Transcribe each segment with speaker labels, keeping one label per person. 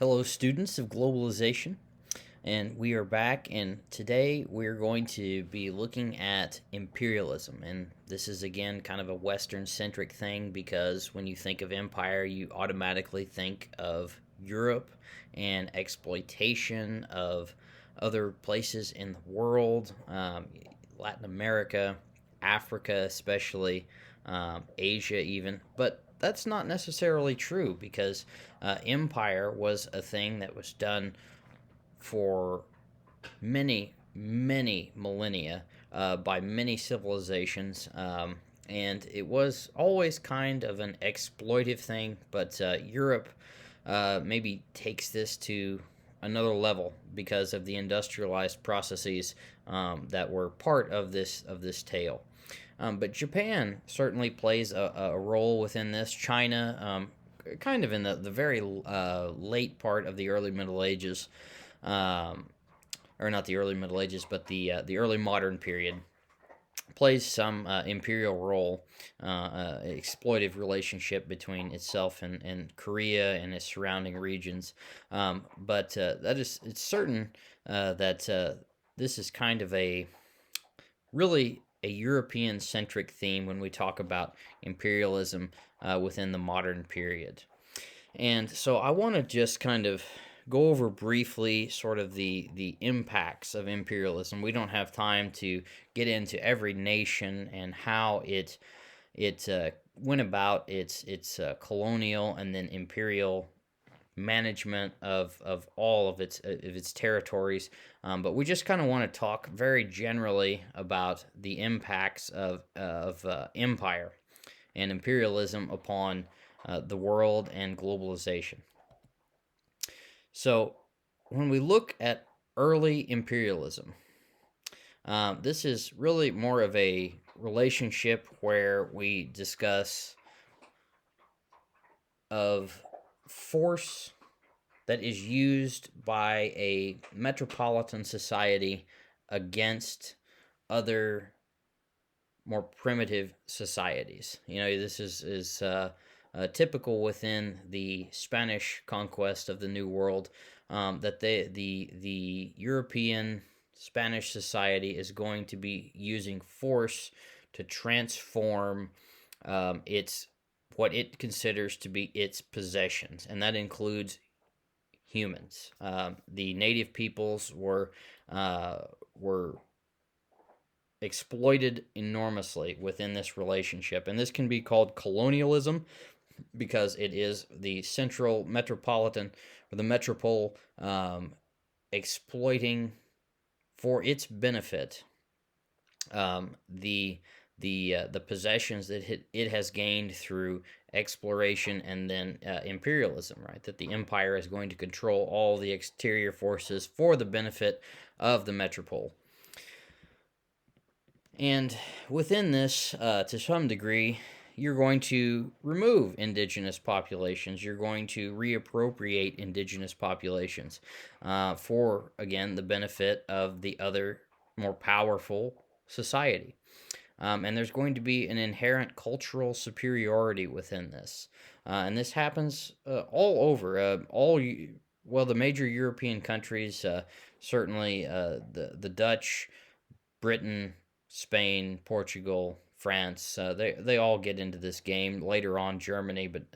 Speaker 1: Hello, students of globalization, and we are back. And today we're going to be looking at imperialism. And this is again kind of a Western centric thing because when you think of empire, you automatically think of Europe and exploitation of other places in the world, Latin America, Africa, especially, Asia, even. But that's not necessarily true because empire was a thing that was done for many, many millennia by many civilizations. And it was always kind of an exploitive thing, but Europe maybe takes this to another level because of the industrialized processes that were part of this tale. But Japan certainly plays a role within this. China, kind of in the very late part of the early Middle Ages, um, or not the early Middle Ages, but the early modern period, plays some imperial role, exploitive relationship between itself and Korea and its surrounding regions. But that is it's certain that this is kind of a really a European centric theme when we talk about imperialism within the modern period. And so I want to just kind of go over briefly sort of the impacts of imperialism. We don't have time to get into every nation and how it went about its colonial and then imperial management of all of its territories. But we just kind of want to talk very generally about the impacts of empire and imperialism upon the world and globalization. So, when we look at early imperialism, this is really more of a relationship where we discuss of force that is used by a metropolitan society against other more primitive societies. This is typical within the Spanish conquest of the New World, that the European Spanish society is going to be using force to transform its what it considers to be its possessions, and that includes humans. The native peoples were exploited enormously within this relationship, and this can be called colonialism because it is the central metropolitan or the metropole exploiting for its benefit the possessions that it has gained through exploration and then imperialism, right? That the empire is going to control all the exterior forces for the benefit of the metropole. And within this, to some degree, you're going to remove indigenous populations. You're going to reappropriate indigenous populations for, again, the benefit of the other more powerful society. And there's going to be an inherent cultural superiority within this. And this happens all over. The major European countries, certainly the Dutch, Britain, Spain, Portugal, France, they all get into this game. Later on, Germany, but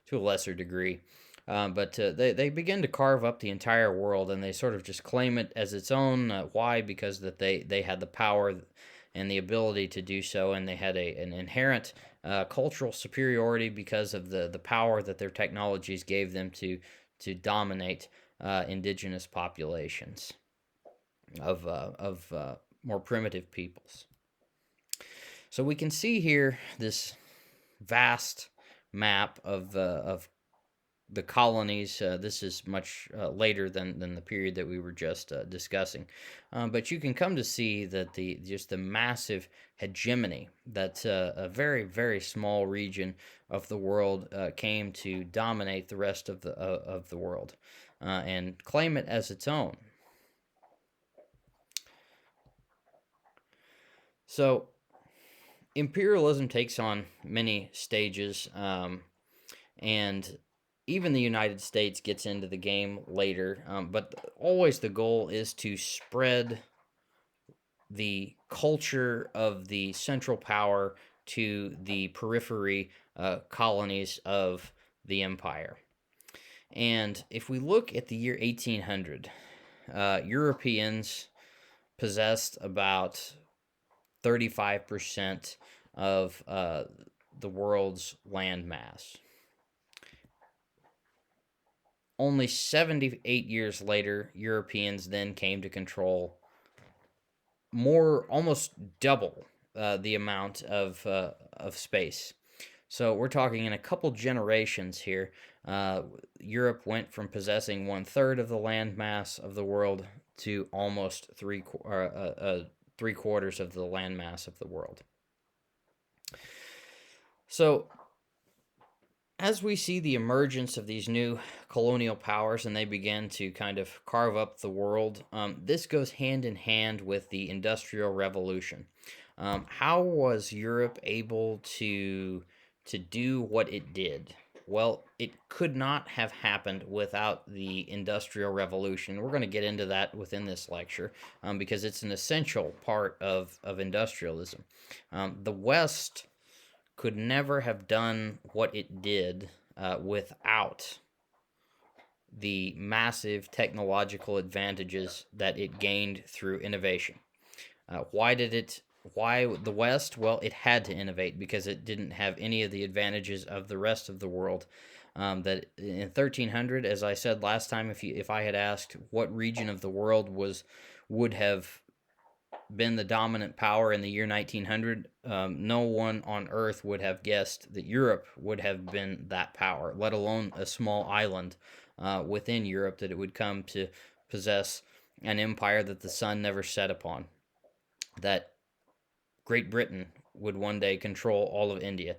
Speaker 1: to a lesser degree. But they begin to carve up the entire world, and they sort of just claim it as its own. Why? Because that they had the power and the ability to do so, and they had an inherent cultural superiority because of the power that their technologies gave them to dominate indigenous populations of more primitive peoples. So we can see here this vast map of the colonies. This is much later than the period that we were just discussing, but you can come to see that the massive hegemony that a very very small region of the world came to dominate the rest of the world and claim it as its own. So imperialism takes on many stages, and even the United States gets into the game later, but always the goal is to spread the culture of the central power to the periphery colonies of the empire. And if we look at the year 1800, Europeans possessed about 35% of the world's land mass. Only 78 years later, Europeans then came to control almost double the amount of space. So we're talking in a couple generations here. Europe went from possessing 1/3 of the land mass of the world to almost three quarters of the land mass of the world. So as we see the emergence of these new colonial powers and they begin to kind of carve up the world, this goes hand in hand with the Industrial Revolution. How was Europe able to do what it did? Well, it could not have happened without the Industrial Revolution. We're going to get into that within this lecture because it's an essential part of industrialism. The West could never have done what it did without the massive technological advantages that it gained through innovation. Why the West? Well, it had to innovate because it didn't have any of the advantages of the rest of the world. That in 1300, as I said last time, if I had asked what region of the world would have been the dominant power in the year 1900, no one on Earth would have guessed that Europe would have been that power, let alone a small island within Europe that it would come to possess an empire that the sun never set upon, that Great Britain would one day control all of India.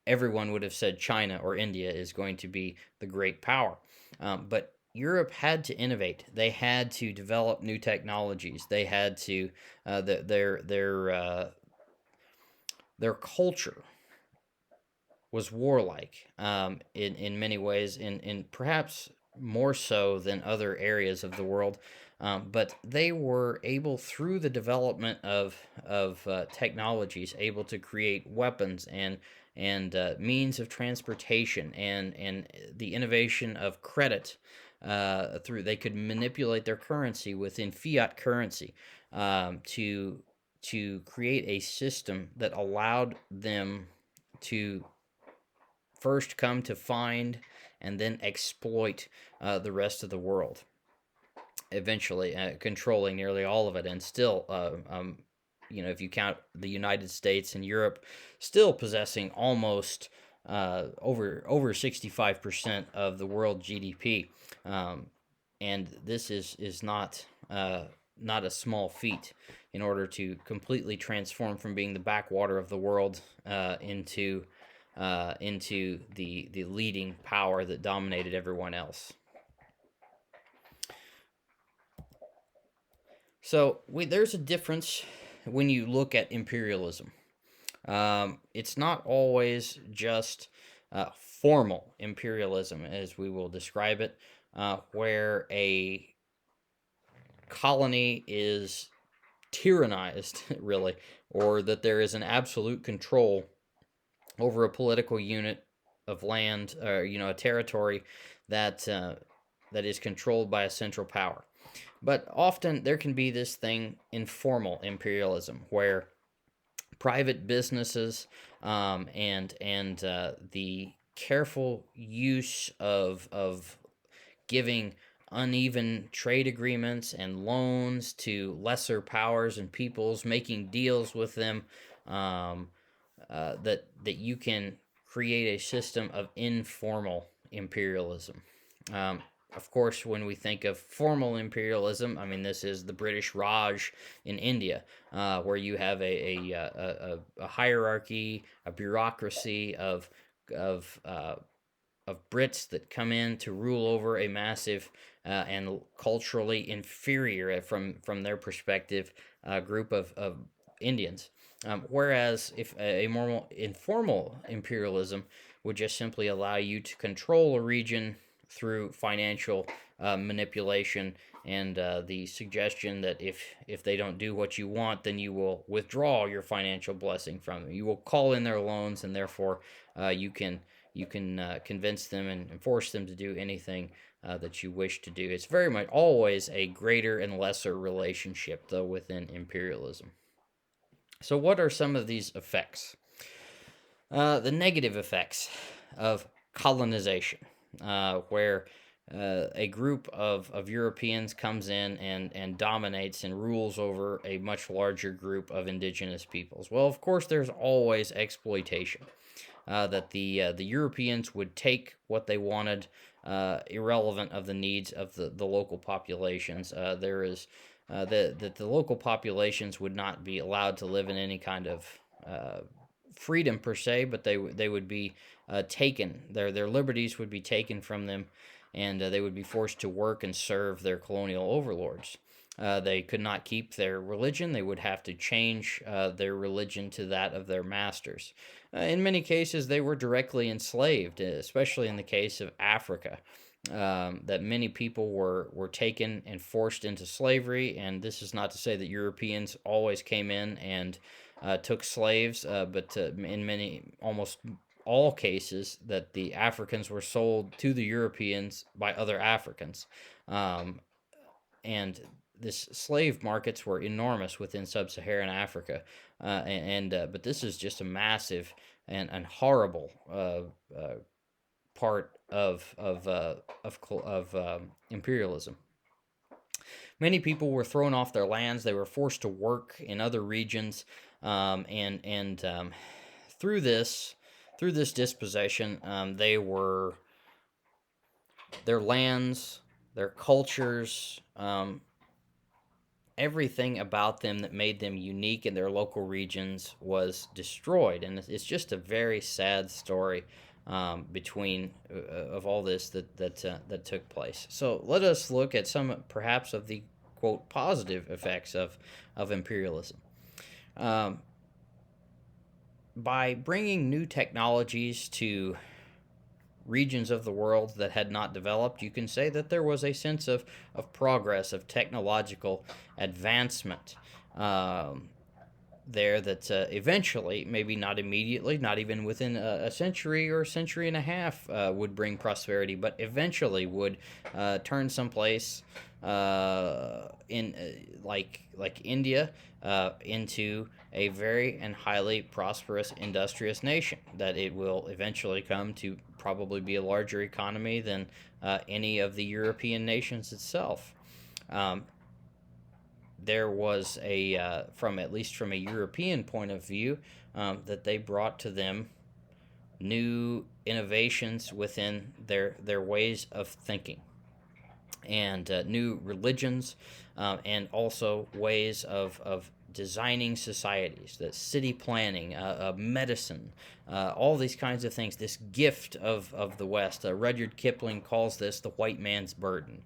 Speaker 1: Everyone would have said China or India is going to be the great power. But Europe had to innovate. They had to develop new technologies. They had to their culture was warlike in many ways, in perhaps more so than other areas of the world. But they were able, through the development of technologies, able to create weapons and means of transportation and the innovation of credit. They could manipulate their currency within fiat currency to create a system that allowed them to first come to find and then exploit the rest of the world, eventually controlling nearly all of it. And still, if you count the United States and Europe, still possessing almost over 65% of the world GDP. And this is not a small feat in order to completely transform from being the backwater of the world into the leading power that dominated everyone else. So there's a difference when you look at imperialism. It's not always just formal imperialism, as we will describe it, where a colony is tyrannized, really, or that there is an absolute control over a political unit of land, or a territory that is controlled by a central power. But often there can be this thing, informal imperialism, where private businesses and the careful use of giving uneven trade agreements and loans to lesser powers and peoples, making deals with them, that you can create a system of informal imperialism. Of course, when we think of formal imperialism, I mean, this is the British Raj in India, where you have a hierarchy, a bureaucracy of Brits that come in to rule over a massive and culturally inferior, from their perspective, group of Indians. Whereas if a more informal imperialism would just simply allow you to control a region through financial manipulation and the suggestion that if they don't do what you want, then you will withdraw your financial blessing from them. You will call in their loans, and therefore you can convince them and force them to do anything that you wish to do. It's very much always a greater and lesser relationship, though, within imperialism. So, what are some of these effects? The negative effects of colonization, where a group of Europeans comes in and dominates and rules over a much larger group of indigenous peoples. Well, of course, there's always exploitation. That the Europeans would take what they wanted, irrelevant of the needs of the local populations. There is that the local populations would not be allowed to live in any kind of freedom per se, but they would be taken. Their liberties would be taken from them, and they would be forced to work and serve their colonial overlords. They could not keep their religion. They would have to change their religion to that of their masters. In many cases, they were directly enslaved, especially in the case of Africa. That many people were taken and forced into slavery, and this is not to say that Europeans always came in and took slaves, but in many, almost all cases, that the Africans were sold to the Europeans by other Africans. And this slave markets were enormous within sub-Saharan Africa, but this is just a massive and horrible part of imperialism. Many people were thrown off their lands. They were forced to work in other regions, and through this dispossession, their lands, their cultures, everything about them that made them unique in their local regions was destroyed, and it's just a very sad story between of all this that took place. So let us look at some perhaps of the quote positive effects of imperialism. By bringing new technologies to regions of the world that had not developed, you can say that there was a sense of progress, of technological advancement there that eventually, maybe not immediately, not even within a century or a century and a half, would bring prosperity, but eventually would turn someplace in like India into a very and highly prosperous industrious nation, that it will eventually come to probably be a larger economy than any of the European nations itself. There was at least from a European point of view, that they brought to them new innovations within their ways of thinking, and new religions, and also ways of designing societies, that city planning, medicine, all these kinds of things. This gift of the West. Rudyard Kipling calls this the white man's burden,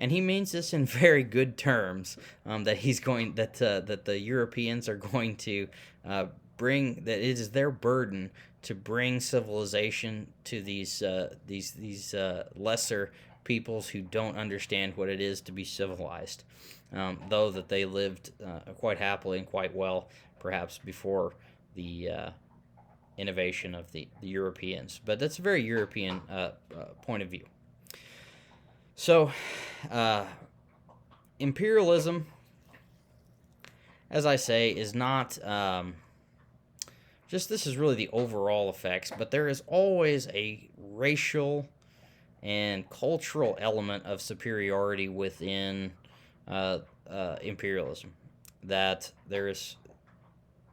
Speaker 1: and he means this in very good terms. That the Europeans are going to bring, that it is their burden to bring civilization to these lesser peoples who don't understand what it is to be civilized, though that they lived quite happily and quite well, perhaps before the innovation of the Europeans. But that's a very European point of view. So, imperialism, as I say, is not this is really the overall effects, but there is always a racial and cultural element of superiority within imperialism. That there is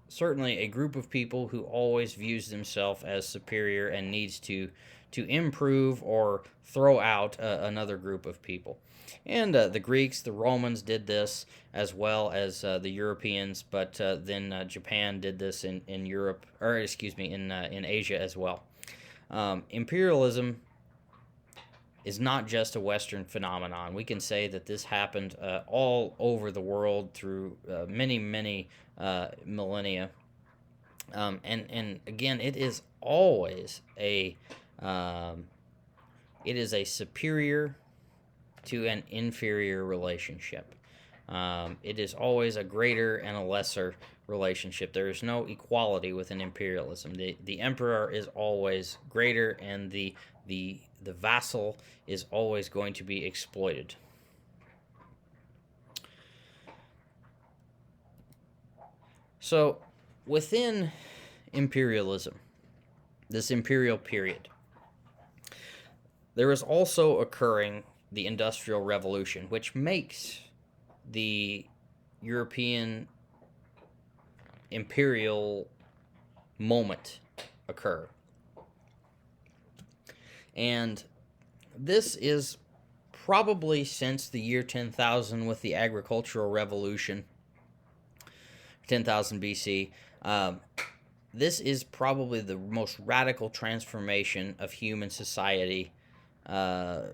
Speaker 1: certainly a group of people who always views themselves as superior and needs to improve or throw out another group of people. And the Greeks, the Romans did this, as well as the Europeans, but then Japan did this in Europe, or excuse me, in Asia as well. Imperialism is not just a Western phenomenon. We can say that this happened all over the world through many millennia. And again, um, it is a superior to an inferior relationship. It is always a greater and a lesser relationship. There is no equality within imperialism. The emperor is always greater, and the vassal is always going to be exploited. So, within imperialism, this imperial period, there is also occurring the Industrial Revolution, which makes the European imperial moment occur. And this is probably since the year 10,000 with the agricultural revolution, 10,000 BC. This is probably the most radical transformation of human society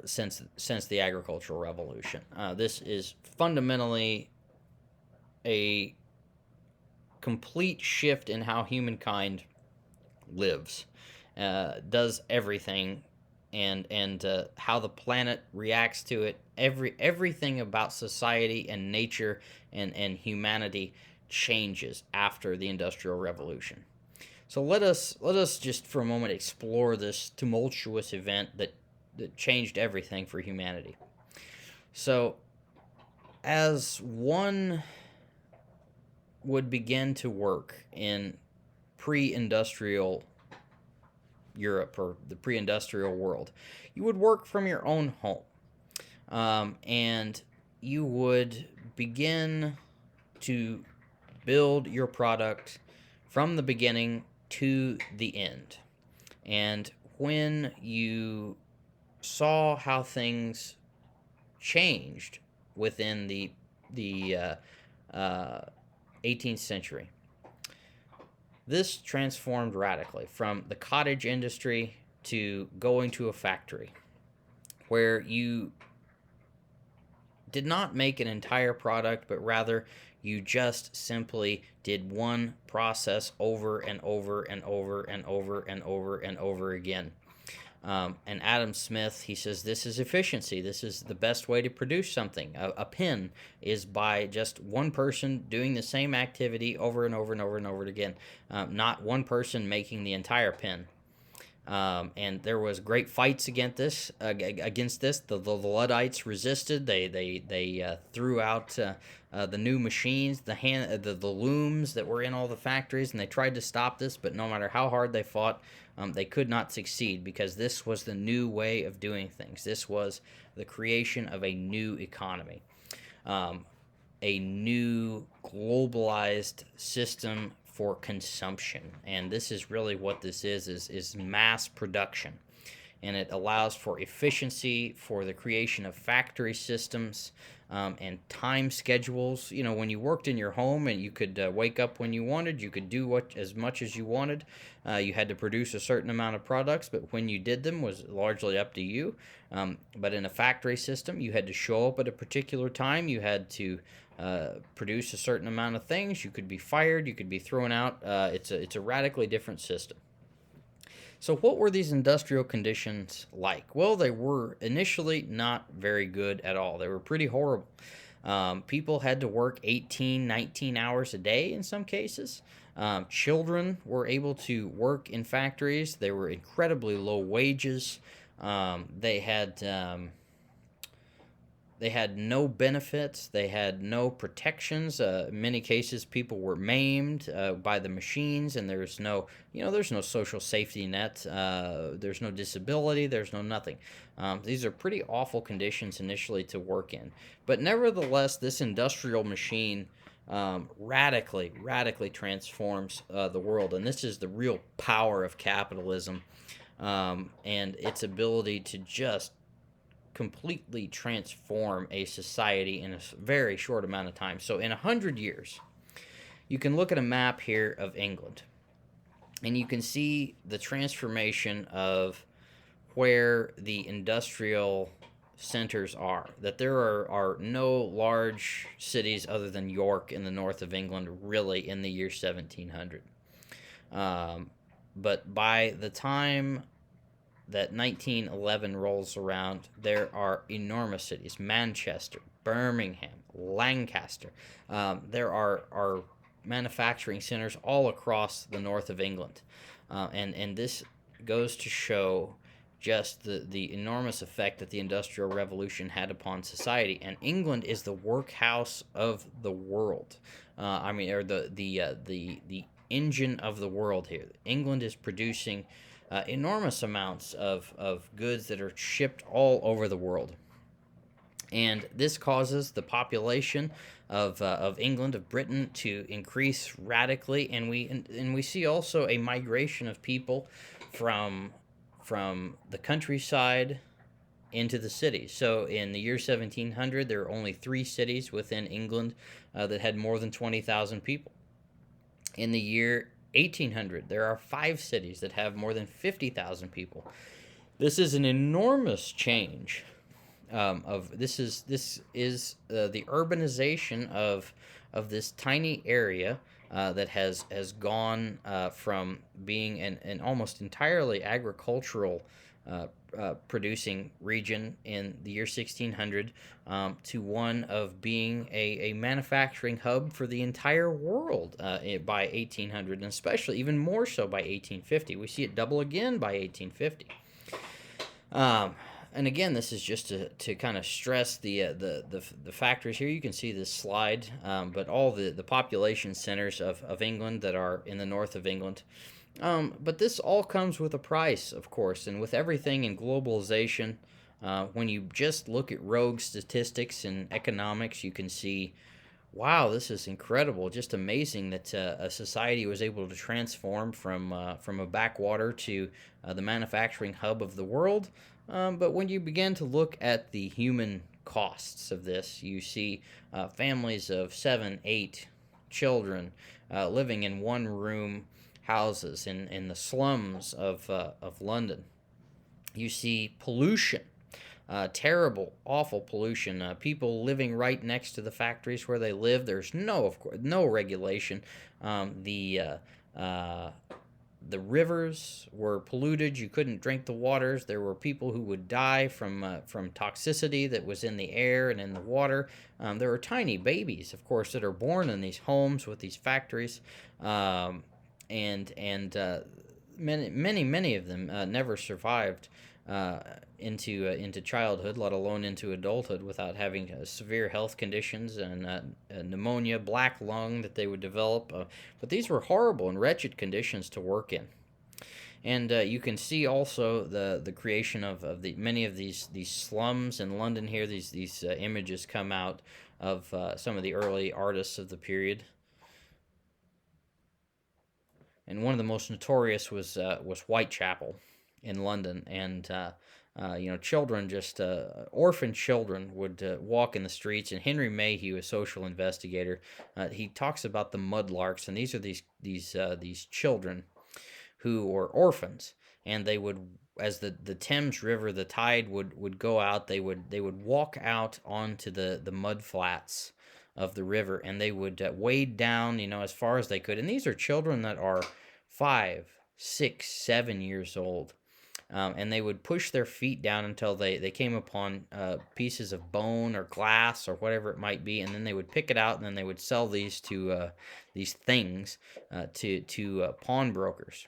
Speaker 1: since the agricultural revolution. This is fundamentally a complete shift in how humankind lives, does everything, and how the planet reacts to it. Everything about society and nature and humanity changes after the Industrial Revolution. So let us just for a moment explore this tumultuous event that changed everything for humanity. So, as one would begin to work in pre-industrial Europe or the pre-industrial world, you would work from your own home, and you would begin to build your product from the beginning to the end. And when you saw how things changed within the 18th century, this transformed radically from the cottage industry to going to a factory where you did not make an entire product, but rather you just simply did one process over and over and over and over and over and over again. And Adam Smith, he says, this is efficiency. This is the best way to produce something. A pen is by just one person doing the same activity over and over and over and over again, not one person making the entire pen. And there was great fights against this. The Luddites resisted. They threw out the new machines, the looms that were in all the factories, and they tried to stop this. But no matter how hard they fought, they could not succeed, because this was the new way of doing things. This was the creation of a new economy, a new globalized system for consumption. And this is really what this is mass production. And it allows for efficiency, for the creation of factory systems, and time schedules. You know, when you worked in your home and you could wake up when you wanted, you could do as much as you wanted. You had to produce a certain amount of products, but when you did them was largely up to you. But in a factory system, you had to show up at a particular time. You had to produce a certain amount of things. You could be fired. You could be thrown out. It's a radically different system. So what were these industrial conditions like? Well, they were initially not very good at all. They were pretty horrible. People had to work 18, 19 hours a day in some cases. Children were able to work in factories. They were incredibly low wages. They had no benefits. They had no protections. In many cases, people were maimed by the machines, and there's no social safety net. There's no disability. There's no nothing. These are pretty awful conditions initially to work in. But nevertheless, this industrial machine radically transforms the world, and this is the real power of capitalism, and its ability to just completely transform a society in a very short amount of time. So in 100 years, you can look at a map here of England, and you can see the transformation of where the industrial centers are. That there are no large cities other than York in the north of England, really, in the year 1700. Um, but by the time that 1911 rolls around, there are enormous cities: Manchester, Birmingham, Lancaster. There are manufacturing centers all across the north of England. And this goes to show just the enormous effect that the Industrial Revolution had upon society. And England is the workhouse of the world. Or the engine of the world here. England is producing enormous amounts of goods that are shipped all over the world. And this causes the population of England, of Britain, to increase radically, and we see also a migration of people from the countryside into the cities. So in the year 1700, there were only 3 cities within England that had more than 20,000 people. In the year 1800, there are 5 cities that have more than 50,000 people. This is an enormous change. This is the urbanization of this tiny area that has gone from being an almost entirely agricultural producing region in the year 1600 to one of being a manufacturing hub for the entire world by 1800, and especially even more so by 1850. We see it double again by 1850. And again, this is just to kind of stress the factors here. You can see this slide, but all the population centers of England that are in the north of England. But this all comes with a price, of course, and with everything in globalization, when you just look at rogue statistics in economics, you can see, wow, this is incredible, just amazing that a society was able to transform from a backwater to the manufacturing hub of the world. But when you begin to look at the human costs of this, you see families of 7, 8 children living in one-room houses in the slums of London. You see pollution, terrible, awful pollution. People living right next to the factories where they live. There's no regulation. The rivers were polluted. You couldn't drink the waters. There were people who would die from toxicity that was in the air and in the water. There are tiny babies, of course, that are born in these homes with these factories, and many of them never survived into childhood, let alone into adulthood, without having severe health conditions and pneumonia, black lung that they would develop. But these were horrible and wretched conditions to work in. And you can see also the creation of the many of these slums in London here. These images come out of some of the early artists of the period. And one of the most notorious was Whitechapel in London, and children, just orphan children, would walk in the streets. And Henry Mayhew, a social investigator, he talks about the mudlarks, and these are these children who were orphans, and they would, as the Thames River, the tide would go out, they would walk out onto the mud flats of the river, and they would wade down, as far as they could. And these are children that are 5, 6, 7 years old. And they would push their feet down until they came upon pieces of bone or glass or whatever it might be, and then they would pick it out, and then they would sell these to these things to pawnbrokers,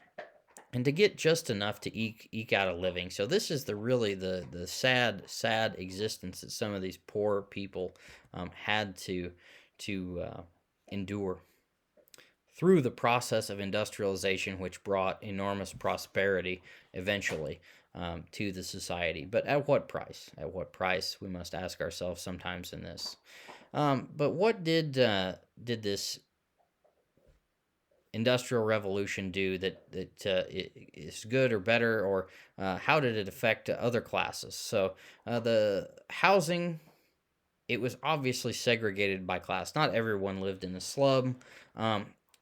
Speaker 1: and to get just enough to eke out a living. So this is really the sad existence that some of these poor people had to endure through the process of industrialization, which brought enormous prosperity eventually to the society. But at what price? At what price, we must ask ourselves sometimes in this. But what did this Industrial Revolution do that is good or better, or how did it affect other classes? So the housing, it was obviously segregated by class. Not everyone lived in the slum.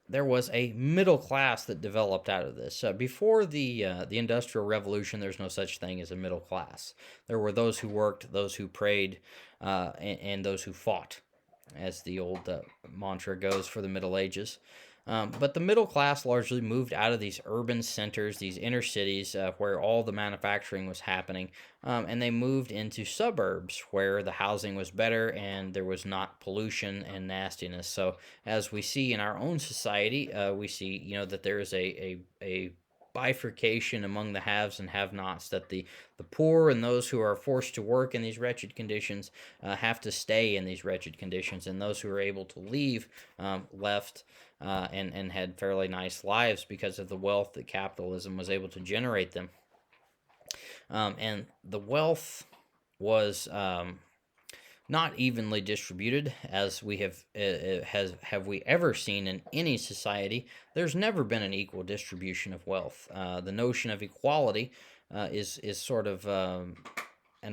Speaker 1: There was a middle class that developed out of this. Before the Industrial Revolution, there's no such thing as a middle class. There were those who worked, those who prayed, and those who fought, as the old mantra goes for the Middle Ages. But the middle class largely moved out of these urban centers, these inner cities where all the manufacturing was happening, and they moved into suburbs where the housing was better and there was not pollution and nastiness. So, as we see in our own society, we see that there is a bifurcation among the haves and have-nots. That the poor and those who are forced to work in these wretched conditions have to stay in these wretched conditions, and those who are able to leave left and had fairly nice lives because of the wealth that capitalism was able to generate them. And the wealth was not evenly distributed, as we have we ever seen in any society. There's never been an equal distribution of wealth. The notion of equality is sort of an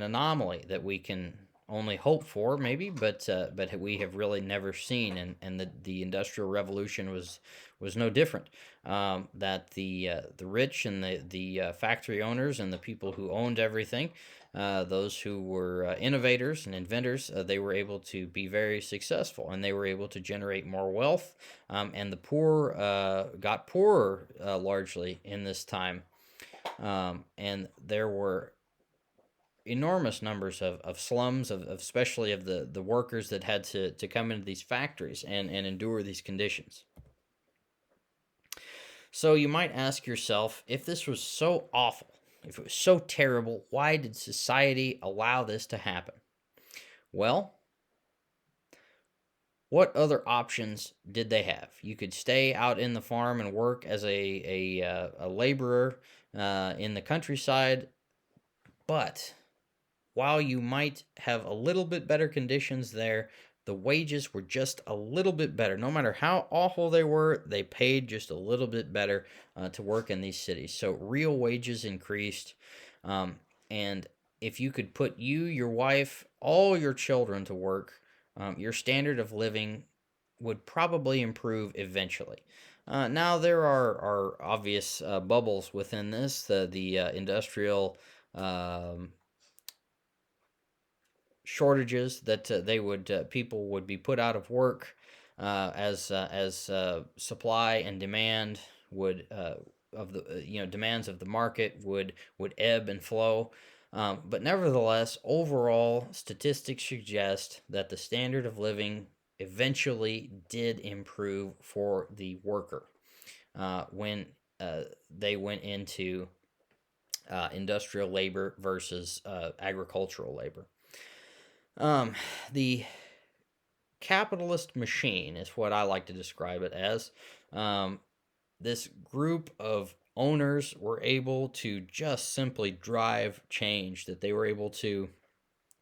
Speaker 1: anomaly that we can only hope for, maybe, but we have really never seen, and the Industrial Revolution was no different. That the rich and the factory owners and the people who owned everything, those who were innovators and inventors, they were able to be very successful, and they were able to generate more wealth, and the poor got poorer largely in this time, and there were enormous numbers of slums, of especially of the workers that had to come into these factories and endure these conditions. So you might ask yourself, if this was so awful, if it was so terrible, why did society allow this to happen? Well, what other options did they have? You could stay out in the farm and work as a laborer in the countryside, but while you might have a little bit better conditions there, the wages were just a little bit better. No matter how awful they were, they paid just a little bit better to work in these cities. So real wages increased. And if you could put you, your wife, all your children to work, your standard of living would probably improve eventually. Now, there are obvious bubbles within this. The industrial shortages that they would people would be put out of work as supply and demand would of the demands of the market would ebb and flow. But nevertheless, overall statistics suggest that the standard of living eventually did improve for the worker when they went into industrial labor versus agricultural labor. The capitalist machine is what I like to describe it as. This group of owners were able to just simply drive change, that they were able to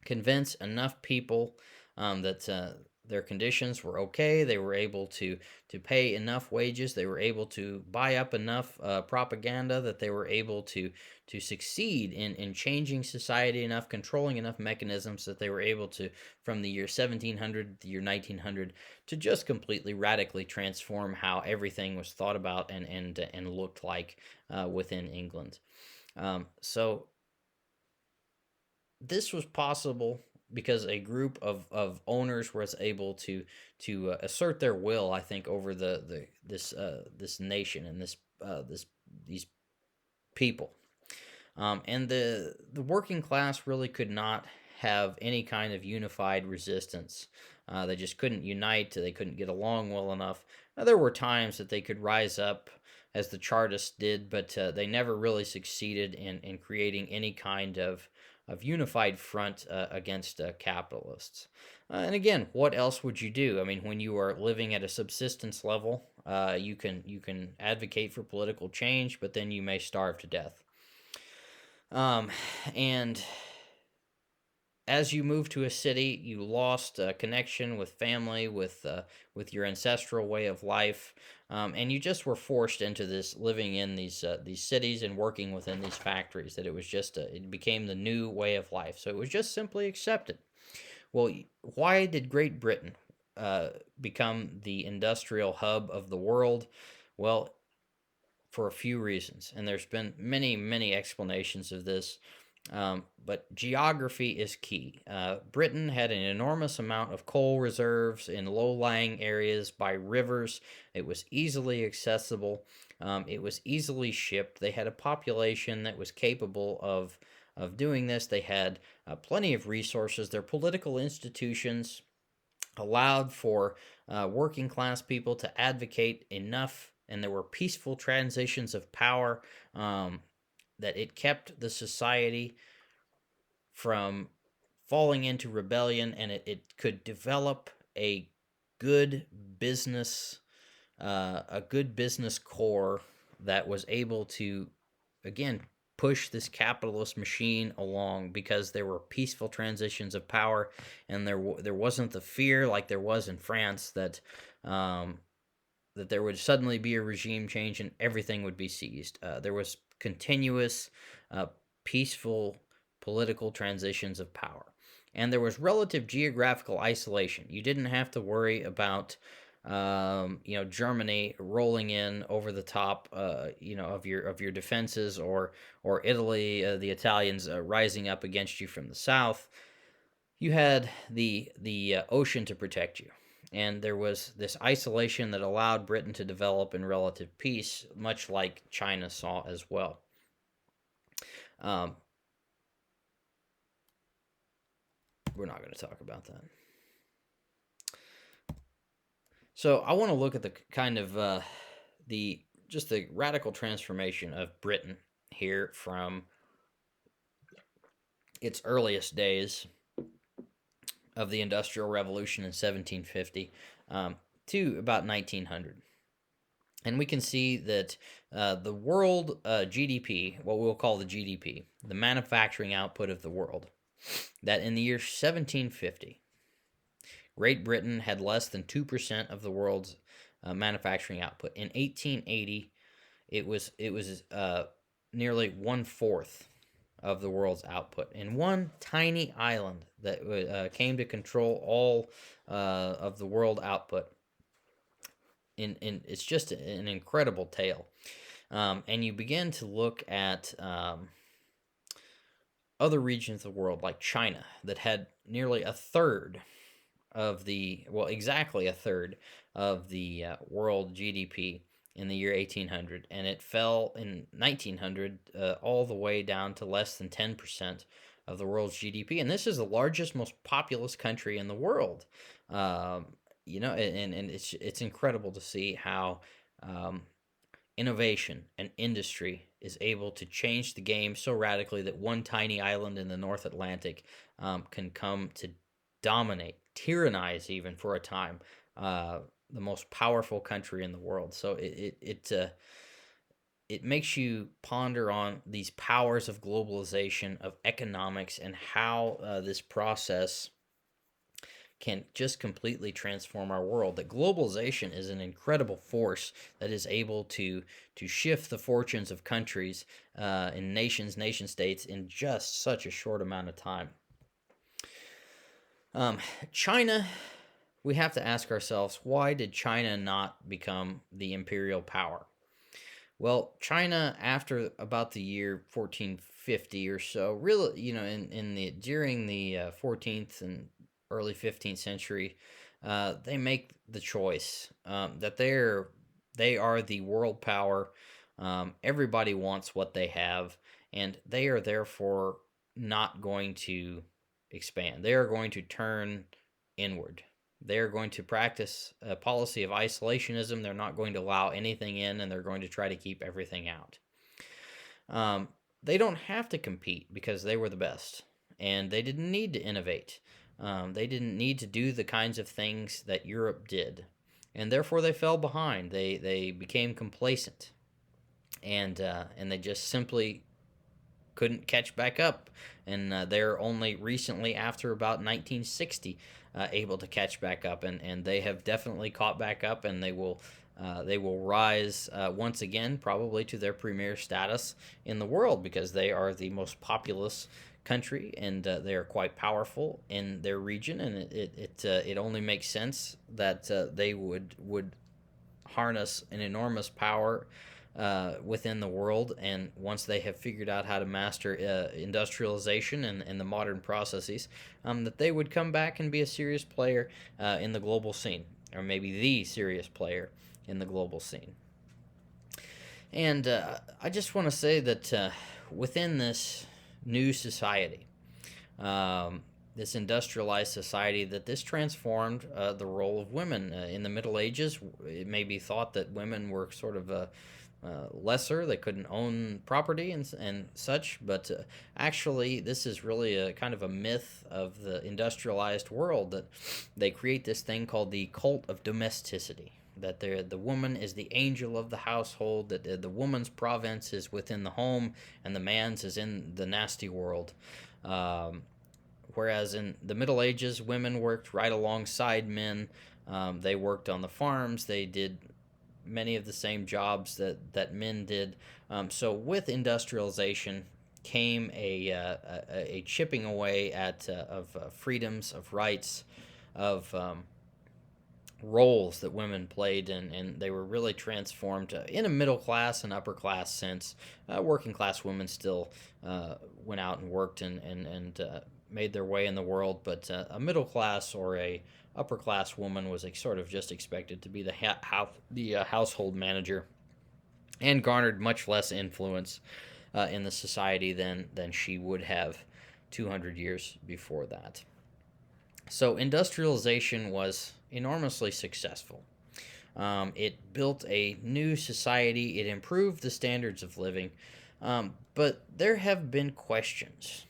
Speaker 1: convince enough people that their conditions were okay. They were able to pay enough wages. They were able to buy up enough propaganda that they were able to succeed in changing society enough, controlling enough mechanisms that they were able to, from the year 1700 to the year 1900, to just completely radically transform how everything was thought about and looked like within England. So this was possible because a group of owners was able to assert their will, I think, over this nation and these people. And the working class really could not have any kind of unified resistance. They just couldn't unite. They couldn't get along well enough. Now, there were times that they could rise up, as the Chartists did, but they never really succeeded in creating any kind of unified front against capitalists. And again, what else would you do? I mean, when you are living at a subsistence level, you can advocate for political change, but then you may starve to death. And as you moved to a city, you lost a connection with family, with your ancestral way of life, and you just were forced into this living in these cities and working within these factories. That it was just it became the new way of life. So it was just simply accepted. Well, why did Great Britain become the industrial hub of the world? Well, for a few reasons, and there's been many explanations of this. But geography is key. Britain had an enormous amount of coal reserves in low lying areas by rivers. It was easily accessible, it was easily shipped. They had a population that was capable of doing this. They had plenty of resources. Their political institutions allowed for working class people to advocate enough, and there were peaceful transitions of power, that it kept the society from falling into rebellion, and it could develop a good business a good business core that was able to, again, push this capitalist machine along, because there were peaceful transitions of power, and there wasn't the fear like there was in France that that there would suddenly be a regime change and everything would be seized. There was continuous, peaceful political transitions of power. And there was relative geographical isolation. You didn't have to worry about, Germany rolling in over the top, of your defenses, or Italy, the Italians rising up against you from the south. You had the ocean to protect you, and there was this isolation that allowed Britain to develop in relative peace, much like China saw as well. Um, we're not going to talk about that. So I want to look at the kind of the just the radical transformation of Britain here from its earliest days of the Industrial Revolution in 1750 to about 1900. And we can see that the world GDP, what we'll call the GDP, the manufacturing output of the world, that in the year 1750, Great Britain had less than 2% of the world's manufacturing output. In 1880, it was nearly 1/4 of the world's output in one tiny island that came to control all of the world output. In it's just an incredible tale, and you begin to look at other regions of the world like China that had nearly a third of exactly a third of the world GDP in the year 1800, and it fell in 1900 all the way down to less than 10% of the world's GDP. And this is the largest, most populous country in the world. And it's incredible to see how innovation and industry is able to change the game so radically that one tiny island in the North Atlantic can come to dominate, tyrannize even for a time, the most powerful country in the world. So it makes you ponder on these powers of globalization, of economics, and how this process can just completely transform our world. That globalization is an incredible force that is able to shift the fortunes of countries and nation states in just such a short amount of time. China, we have to ask ourselves, why did China not become the imperial power? Well, China, after about the year 1450 or so, really, during the 14th and early 15th century, they make the choice that they are the world power. Everybody wants what they have, and they are therefore not going to expand. They are going to turn inward. They are going to practice a policy of isolationism. They're not going to allow anything in, and they're going to try to keep everything out. They don't have to compete because they were the best, and they didn't need to innovate. They didn't need to do the kinds of things that Europe did, and therefore they fell behind. They became complacent, and they just simply couldn't catch back up. And they're only recently, after about 1960, able to catch back up, and they have definitely caught back up, and they will rise once again, probably to their premier status in the world, because they are the most populous country, and they are quite powerful in their region, and it only makes sense that they would harness an enormous power within the world, and once they have figured out how to master industrialization and the modern processes, that they would come back and be a serious player in the global scene, or maybe the serious player in the global scene. And I just want to say that within this new society, this industrialized society, that this transformed the role of women. In the Middle Ages, it may be thought that women were sort of lesser, they couldn't own property and such, but actually this is really a kind of a myth of the industrialized world, that they create this thing called the cult of domesticity, that the woman is the angel of the household, that the woman's province is within the home and the man's is in the nasty world. Whereas in the Middle Ages, women worked right alongside men. They worked on the farms. They did many of the same jobs that men did. So with industrialization came a chipping away of freedoms, of rights, of roles that women played, and they were really transformed in a middle class and upper class sense. Working class women still went out and worked and made their way in the world, but a middle class or a upper class woman was sort of just expected to be the household manager, and garnered much less influence in the society than she would have 200 years before that. So industrialization was enormously successful. It built a new society. It improved the standards of living, but there have been questions.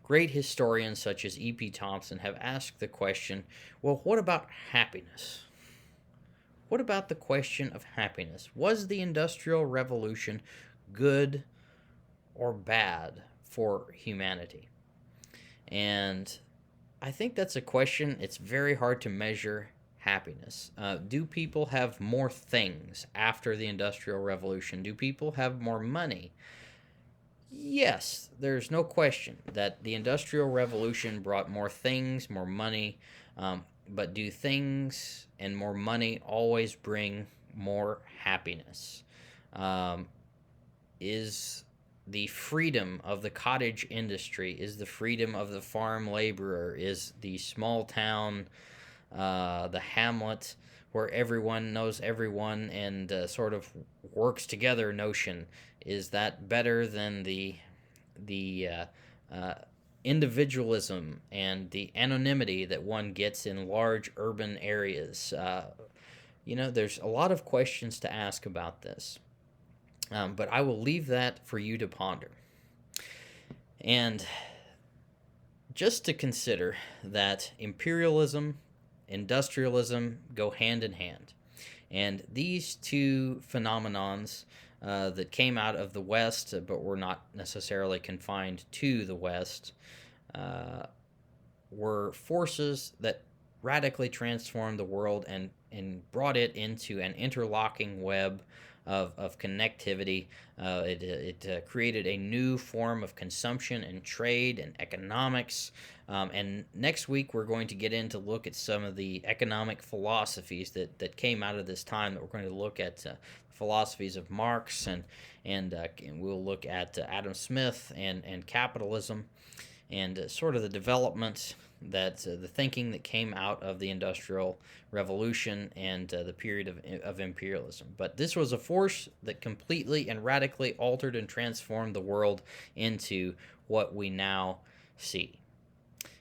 Speaker 1: Great historians such as E.P. Thompson have asked the question, well, what about happiness? What about the question of happiness? Was the Industrial Revolution good or bad for humanity? And I think that's a question. It's very hard to measure happiness. Do people have more things after the Industrial Revolution? Do people have more money? Yes, there's no question that the Industrial Revolution brought more things, more money, but do things and more money always bring more happiness? Is the freedom of the cottage industry, is the freedom of the farm laborer, is the small town, the hamlet where everyone knows everyone and sort of works together notion, is that better than the individualism and the anonymity that one gets in large urban areas? There's a lot of questions to ask about this, but I will leave that for you to ponder. And just to consider that imperialism, industrialism go hand in hand. And these two phenomenons that came out of the West, but were not necessarily confined to the West, were forces that radically transformed the world and brought it into an interlocking web of connectivity. It created a new form of consumption and trade and economics. And next week we're going to get into look at some of the economic philosophies that came out of this time. That we're going to look at philosophies of Marx, and we'll look at Adam Smith and capitalism, and sort of the development that the thinking that came out of the Industrial Revolution and the period of imperialism. But this was a force that completely and radically altered and transformed the world into what we now see.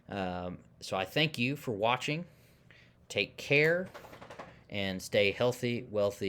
Speaker 1: So I thank you for watching. Take care and stay healthy, wealthy.